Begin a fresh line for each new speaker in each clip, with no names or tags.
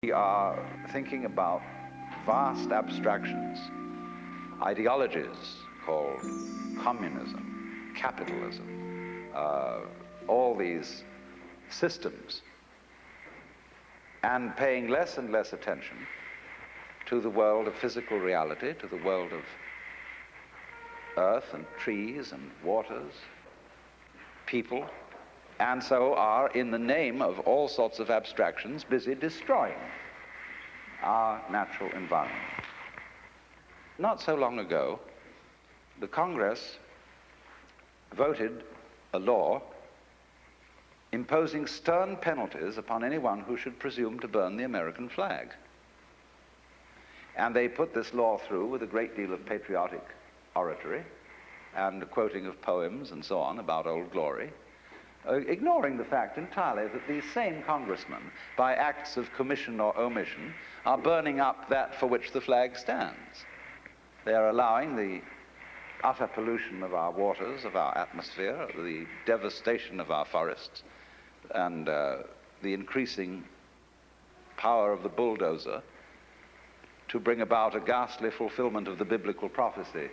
We are thinking about vast abstractions, ideologies called communism, capitalism, all these systems, and paying less and less attention to the world of physical reality, to the world of earth and trees and waters, people, and so are, in the name of all sorts of abstractions, busy destroying our natural environment. Not so long ago, the Congress voted a law imposing stern penalties upon anyone who should presume to burn the American flag. And they put this law through with a great deal of patriotic oratory and quoting of poems and so on about Old Glory, ignoring the fact entirely that these same congressmen, by acts of commission or omission, are burning up that for which the flag stands. They are allowing the utter pollution of our waters, of our atmosphere, the devastation of our forests, and the increasing power of the bulldozer to bring about a ghastly fulfillment of the biblical prophecy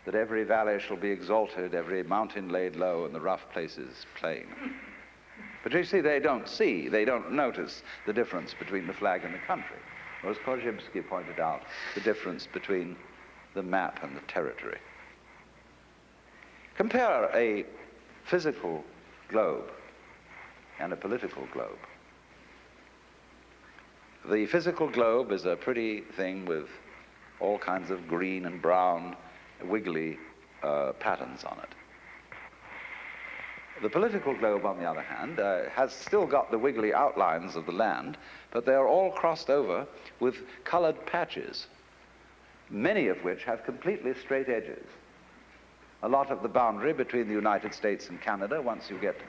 that every valley shall be exalted, every mountain laid low, and the rough places plain. But you see, they don't notice the difference between the flag and the country. Or as Korzybski pointed out, the difference between the map and the territory. Compare a physical globe and a political globe. The physical globe is a pretty thing with all kinds of green and brown wiggly patterns on it. The political globe, on the other hand, has still got the wiggly outlines of the land, but they are all crossed over with colored patches, many of which have completely straight edges. A lot of the boundary between the United States and Canada, once you get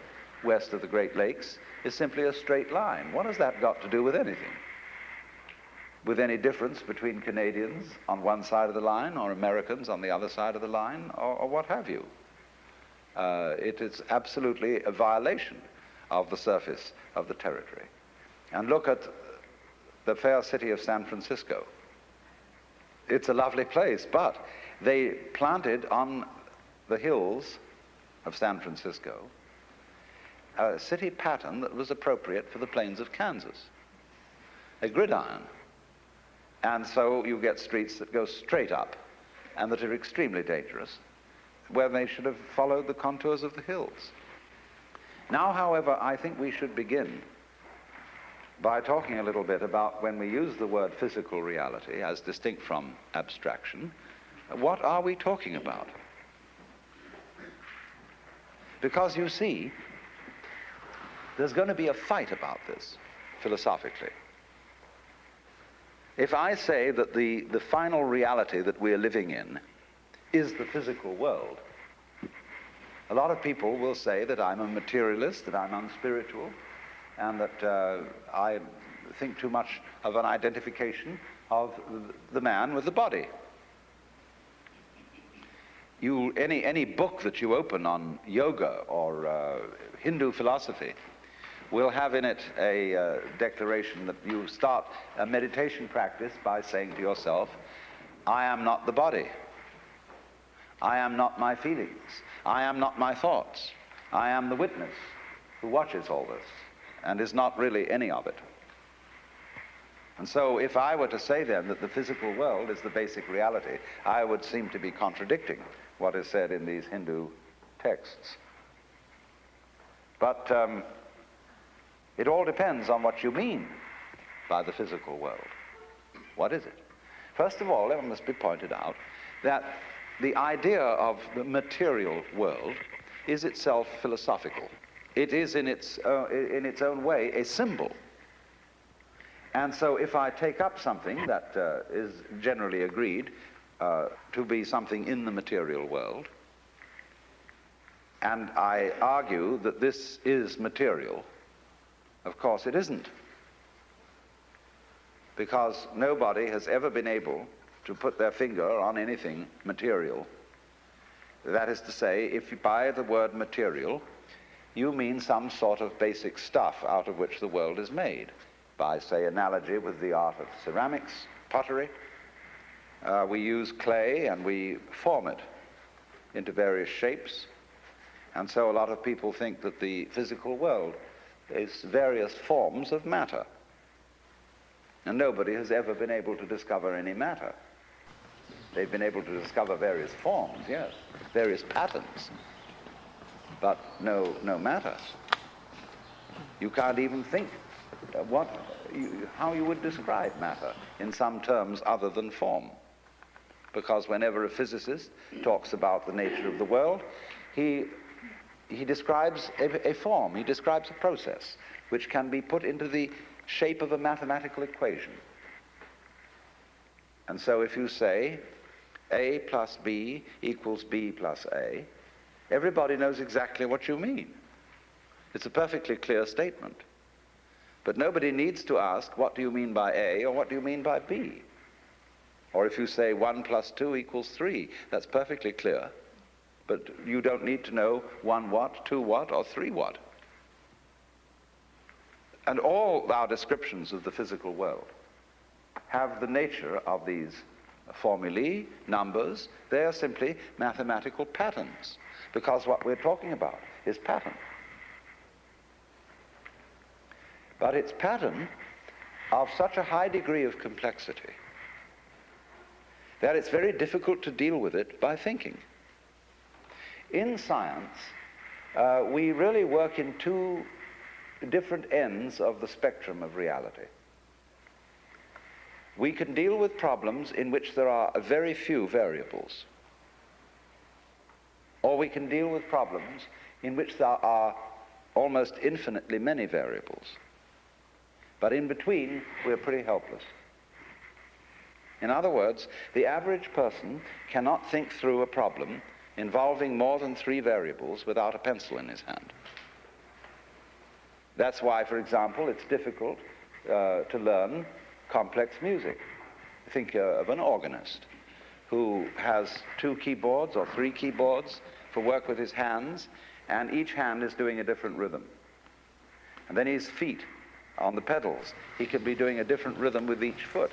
west of the Great Lakes, is simply a straight line. What has that got to do with anything? With any difference between Canadians on one side of the line or Americans on the other side of the line, or what have you? It is absolutely a violation of the surface of the territory. And look at the fair city of San Francisco. It's a lovely place, but they planted on the hills of San Francisco a city pattern that was appropriate for the plains of Kansas, a gridiron. And so you get streets that go straight up and that are extremely dangerous, where they should have followed the contours of the hills. Now, however, I think we should begin by talking a little bit about, when we use the word physical reality as distinct from abstraction, what are we talking about? Because you see, there's going to be a fight about this philosophically. If I say that the final reality that we're living in is the physical world, a lot of people will say that I'm a materialist, that I'm unspiritual, and that I think too much of an identification of the man with the body. Any book that you open on yoga or Hindu philosophy will have in it a declaration that you start a meditation practice by saying to yourself, I am not the body. I am not my feelings. I am not my thoughts. I am the witness who watches all this and is not really any of it. And so if I were to say then that the physical world is the basic reality, I would seem to be contradicting what is said in these Hindu texts. But it all depends on what you mean by the physical world. What is it? First of all, it must be pointed out that the idea of the material world is itself philosophical. It is in its own way a symbol. And so if I take up something that is generally agreed to be something in the material world, and I argue that this is material, of course it isn't, because nobody has ever been able to put their finger on anything material. That is to say, if by the word material you mean some sort of basic stuff out of which the world is made. by, say, analogy with the art of ceramics, pottery. We use clay and we form it into various shapes. And so a lot of people think that the physical world is various forms of matter. And nobody has ever been able to discover any matter. They've been able to discover various forms, yes, various patterns, but no matter. You can't even think how you would describe matter in some terms other than form. Because whenever a physicist talks about the nature of the world, he describes a form, he describes a process which can be put into the shape of a mathematical equation. And so if you say A plus B equals B plus A, everybody knows exactly what you mean. It's a perfectly clear statement. But nobody needs to ask, what do you mean by A or what do you mean by B? Or if you say 1 plus 2 equals 3, that's perfectly clear. But you don't need to know 1 what, 2 what, or 3 what. And all our descriptions of the physical world have the nature of these formulae, numbers. They are simply mathematical patterns, because what we're talking about is pattern. But it's pattern of such a high degree of complexity that it's very difficult to deal with it by thinking. In science, we really work in two different ends of the spectrum of reality. We can deal with problems in which there are very few variables, or we can deal with problems in which there are almost infinitely many variables. But in between, we're pretty helpless. In other words, the average person cannot think through a problem involving more than 3 variables without a pencil in his hand. That's why, for example, it's difficult to learn complex music. Think of an organist who has 2 keyboards or 3 keyboards for work with his hands, and each hand is doing a different rhythm. And then his feet on the pedals, he can be doing a different rhythm with each foot.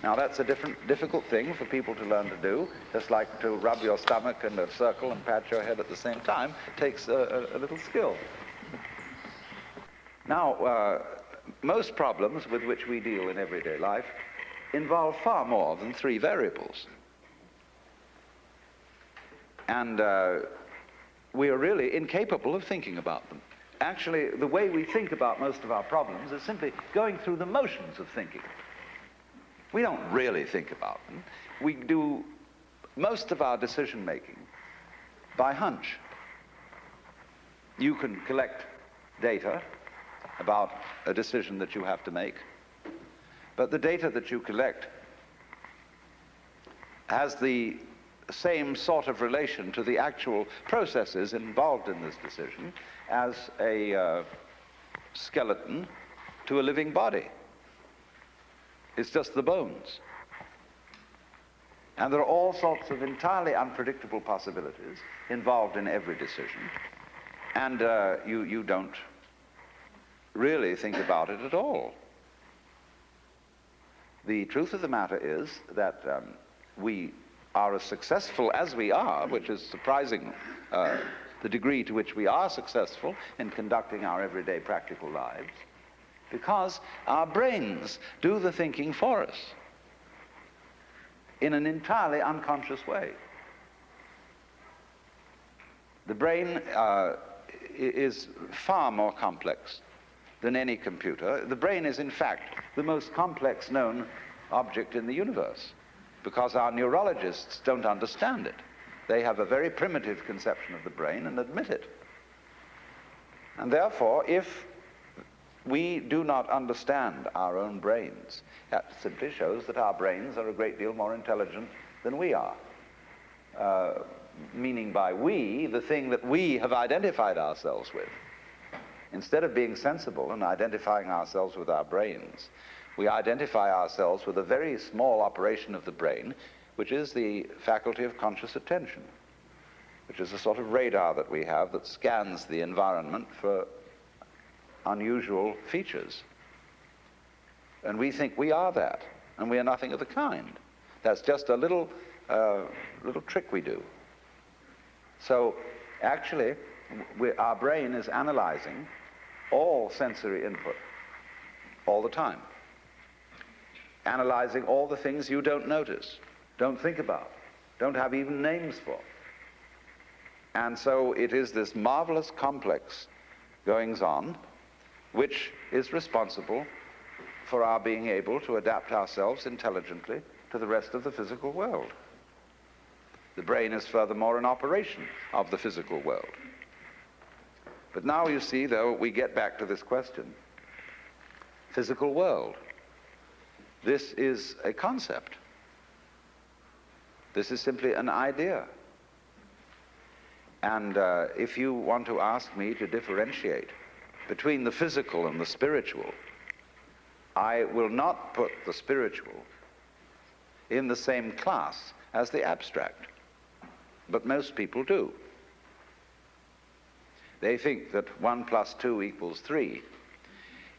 Now that's a difficult thing for people to learn to do, just like to rub your stomach in a circle and pat your head at the same time takes a little skill. Now, most problems with which we deal in everyday life involve far more than 3 variables. And we are really incapable of thinking about them. Actually, the way we think about most of our problems is simply going through the motions of thinking. We don't really think about them. We do most of our decision-making by hunch. You can collect data about a decision that you have to make, but the data that you collect has the same sort of relation to the actual processes involved in this decision as a skeleton to a living body. It's just the bones. And there are all sorts of entirely unpredictable possibilities involved in every decision, and you don't really think about it at all. The truth of the matter is that we are as successful as we are, which is surprising, the degree to which we are successful in conducting our everyday practical lives, because our brains do the thinking for us in an entirely unconscious way. The brain is far more complex than any computer. The brain is, in fact, the most complex known object in the universe, because our neurologists don't understand it. They have a very primitive conception of the brain and admit it. And therefore, if we do not understand our own brains, that simply shows that our brains are a great deal more intelligent than we are. Meaning by we, the thing that we have identified ourselves with. Instead of being sensible and identifying ourselves with our brains, we identify ourselves with a very small operation of the brain, which is the faculty of conscious attention, which is a sort of radar that we have that scans the environment for unusual features. And we think we are that, and we are nothing of the kind. That's just a little trick we do. So actually, our brain is analyzing all sensory input all the time, analyzing all the things you don't notice, don't think about, don't have even names for. And so it is this marvelous complex goings-on which is responsible for our being able to adapt ourselves intelligently to the rest of the physical world. The brain is furthermore an operation of the physical world. But now you see, though, we get back to this question. Physical world. This is a concept. This is simply an idea. And if you want to ask me to differentiate between the physical and the spiritual, I will not put the spiritual in the same class as the abstract. But most people do. They think that 1 + 2 = 3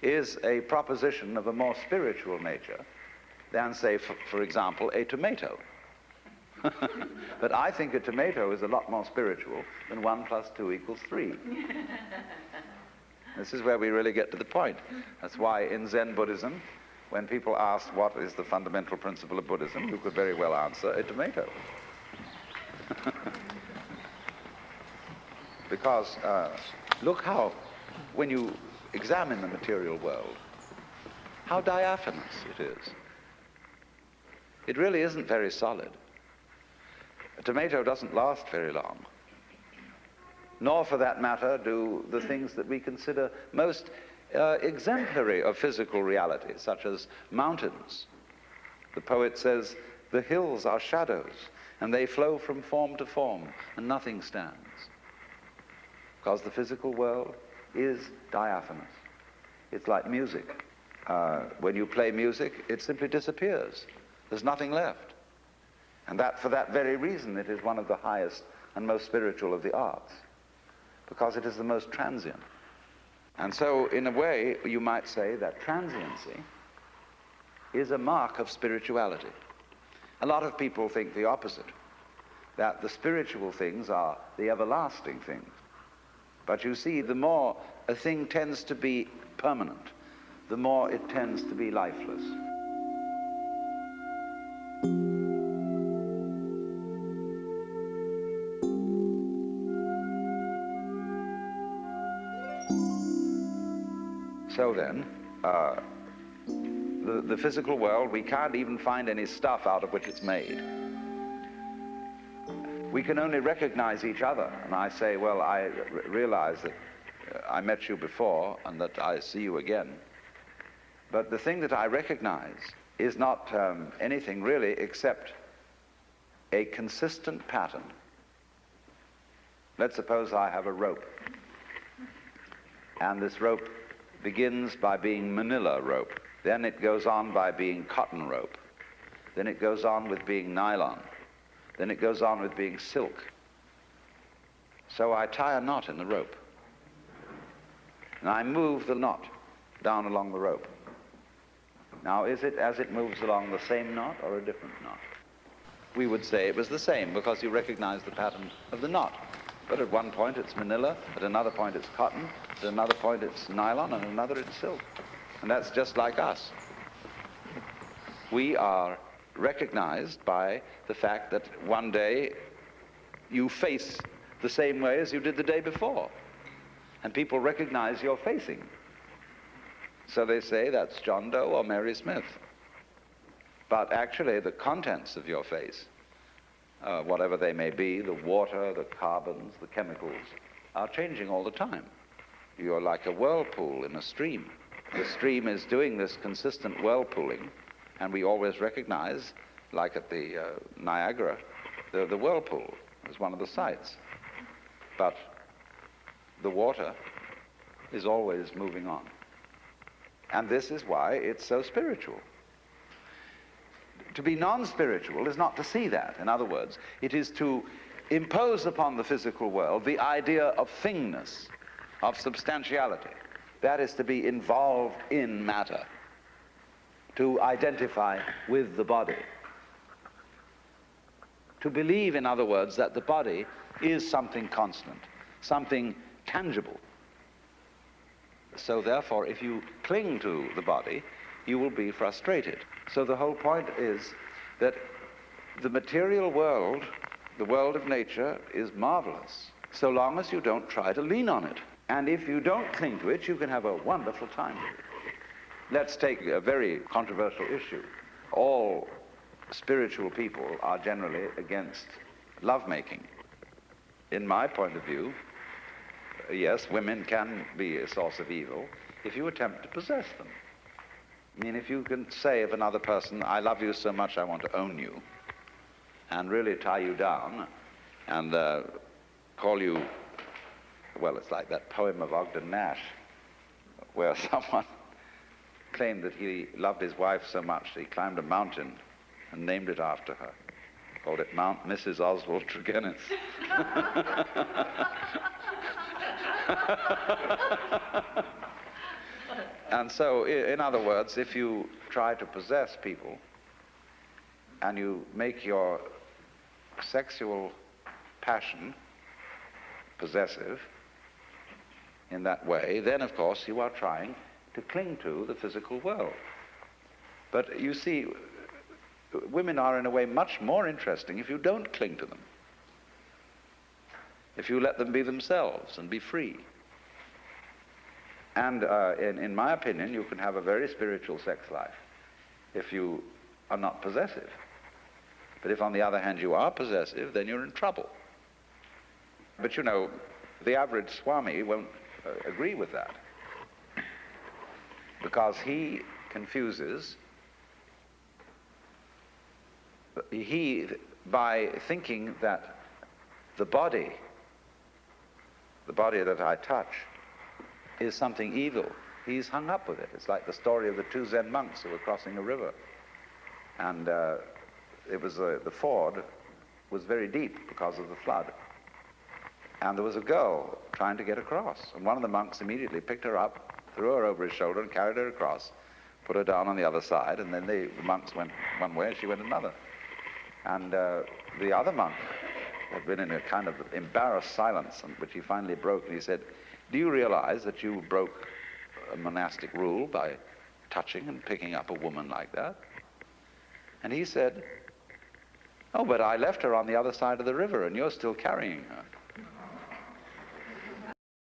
is a proposition of a more spiritual nature than, say, for example, a tomato. But I think a tomato is a lot more spiritual than 1 + 2 = 3. This is where we really get to the point. That's why in Zen Buddhism, when people ask what is the fundamental principle of Buddhism, you could very well answer a tomato. Because look how, when you examine the material world, how diaphanous it is. It really isn't very solid. A tomato doesn't last very long. Nor, for that matter, do the things that we consider most exemplary of physical reality, such as mountains. The poet says, "The hills are shadows, and they flow from form to form, and nothing stands." Because the physical world is diaphanous. It's like music. When you play music, it simply disappears. There's nothing left. And that, for that very reason, it is one of the highest and most spiritual of the arts, because it is the most transient. And so, in a way, you might say that transiency is a mark of spirituality. A lot of people think the opposite, that the spiritual things are the everlasting things. But you see, the more a thing tends to be permanent, the more it tends to be lifeless. So then, the physical world, we can't even find any stuff out of which it's made. We can only recognize each other. And I say, well, I realize that I met you before and that I see you again. But the thing that I recognize is not anything really except a consistent pattern. Let's suppose I have a rope. And this rope begins by being manila rope. Then it goes on by being cotton rope. Then it goes on with being nylon. Then it goes on with being silk. So I tie a knot in the rope. And I move the knot down along the rope. Now, is it as it moves along the same knot or a different knot? We would say it was the same because you recognize the pattern of the knot. But at one point it's manila, at another point it's cotton, at another point it's nylon, and another it's silk. And that's just like us. We are recognized by the fact that one day you face the same way as you did the day before. And people recognize your facing. So they say that's John Doe or Mary Smith. But actually the contents of your face, whatever they may be, the water, the carbons, the chemicals, are changing all the time. You're like a whirlpool in a stream. The stream is doing this consistent whirlpooling, and we always recognize, like at the Niagara, the whirlpool is one of the sights. But the water is always moving on. And this is why it's so spiritual. To be non-spiritual is not to see that. In other words, it is to impose upon the physical world the idea of thingness, of substantiality. That is to be involved in matter. to identify with the body. To believe, in other words, that the body is something constant, something tangible. So therefore, if you cling to the body, you will be frustrated. So the whole point is that the material world, the world of nature, is marvelous, so long as you don't try to lean on it. And if you don't cling to it, you can have a wonderful time with it. Let's take a very controversial issue. All spiritual people are generally against lovemaking. In my point of view, yes, women can be a source of evil if you attempt to possess them. I mean, if you can say of another person, I love you so much I want to own you, and really tie you down and call you, well, it's like that poem of Ogden Nash where someone claimed that he loved his wife so much that he climbed a mountain and named it after her. Called it Mount Mrs. Oswald Tregennis. And so, in other words, if you try to possess people and you make your sexual passion possessive in that way, then of course you are trying to cling to the physical world. But you see, women are in a way much more interesting if you don't cling to them, if you let them be themselves and be free. And in my opinion, you can have a very spiritual sex life if you are not possessive. But if, on the other hand, you are possessive, then you're in trouble. But you know, the average Swami won't agree with that, because he confuses, by thinking that the body that I touch is something evil. He's hung up with it. It's like the story of the two Zen monks who were crossing a river, and it was the ford was very deep because of the flood, and there was a girl trying to get across, and one of the monks immediately picked her up, threw her over his shoulder and carried her across, put her down on the other side, and then the monks went one way and she went another. And the other monk had been in a kind of embarrassed silence, which he finally broke, and he said, do you realize that you broke a monastic rule by touching and picking up a woman like that? And he said, oh, but I left her on the other side of the river and you're still carrying her.